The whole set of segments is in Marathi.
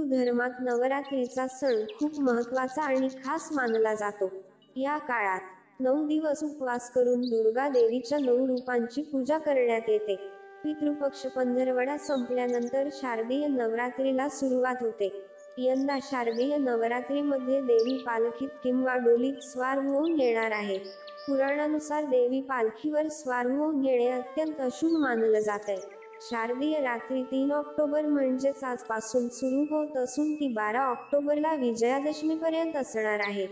धर्मात नवरात्रीचा सण खूप महत्त्वाचा आणि खास मानला जातो। या काळात 9 दिवस उपवास करून दुर्गा देवीच्या 9 रूपांची पूजा करण्यात येते। पितृपक्ष पंधरवडा संपल्यानंतर शारदीय नवरात्रीला सुरुवात होते। यंदा शारदीय नवरात्रीमध्ये देवी पालखीत किंवा डोलीत स्वार होऊन येणार आहे। पुराणानुसार देवी पालखीवर स्वार होऊन येणे अत्यंत अशुभ मानलं जातंय। शारदीय रात्री 3 ऑक्टोबर म्हणजेच आजपासून सुरू होत असून ती 12 ऑक्टोबरला विजयादशमीपर्यंत असणार आहे।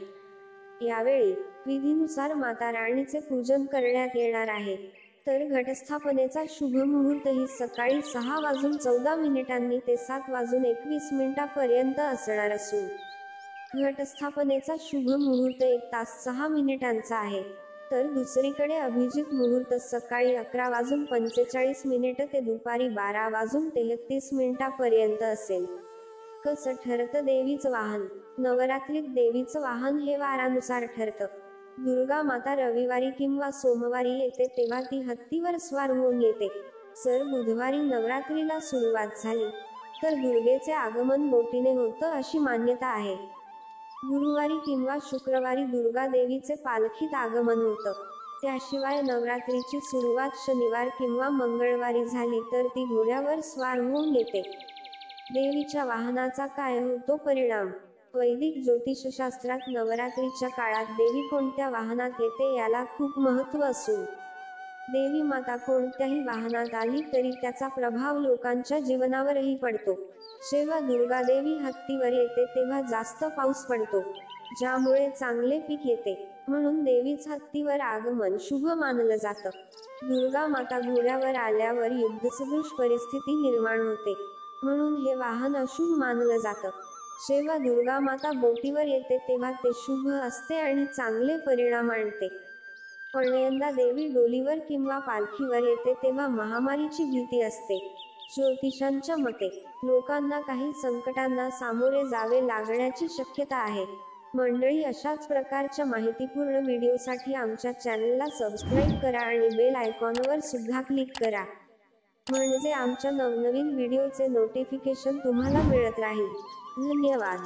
यावेळी विधीनुसार माता राणीचे पूजन करण्यात येणार आहे। तर घटस्थापनेचा शुभ मुहूर्तही सकाळी 6:14 ते 7:21 पर्यंत असणार असून घटस्थापनेचा शुभ मुहूर्त 1 तास 6 मिनिटांचा आहे। तर दुसरीकडे अभिजित मुहूर्त सकाळी 11:45 ते दुपारी 12:33 पर्यंत असेल। कसं ठरतं देवीचं वाहन? नवरात्रीत देवीचं वाहन हे वारानुसार ठरतं। दुर्गा माता रविवारी किंवा सोमवारी येते तेव्हा ती हत्तीवर स्वार होऊन येते। जर बुधवारी नवरात्रीला सुरुवात झाली तर दुर्गेचे आगमन बोटीने होतं अशी मान्यता आहे। गुरुवारी किंवा शुक्रवारी दुर्गा देवीचे पालखीत आगमन होतं। त्याशिवाय नवरात्रीची सुरुवात शनिवार किंवा मंगळवारी झाली तर ती घोड्यावर स्वार होऊन येते। देवीच्या वाहनाचा काय होतो परिणाम? वैदिक ज्योतिषशास्त्रात नवरात्रीच्या काळात देवी कोणत्या वाहनात येते याला खूप महत्त्व असून देवी माता कोणत्याही वाहनात आली तरी त्याचा प्रभाव लोकांच्या जीवनावरही पडतो। जेव्हा दुर्गा देवी हत्तीवर येते तेव्हा जास्त पाऊस पडतो, ज्यामुळे चांगले पीक येते, म्हणून देवीचं हत्तीवर आगमन शुभ मानलं जातं। दुर्गा माता घोड्यावर आल्यावर युद्धसदृश परिस्थिती निर्माण होते, म्हणून हे वाहन अशुभ मानलं जातं। जेव्हा दुर्गा माता बोटीवर येते तेव्हा ते शुभ असते आणि चांगले परिणाम आणते। पण यंदा देवी डोलीवर किंवा पालखीवर येते तेव्हा महामारीची भीती असते। ज्योतिषांच्या मते लोकांना काही संकटांना सामोरे जावे लागण्याची शक्यता आहे। मंडळी, अशाच प्रकारच्या माहितीपूर्ण व्हिडिओसाठी आमच्या चॅनलला सबस्क्राईब करा आणि बेल आयकॉनवर सुद्धा क्लिक करा, म्हणजे आमच्या नवनवीन व्हिडिओचे नोटिफिकेशन तुम्हाला मिळत राहील। धन्यवाद।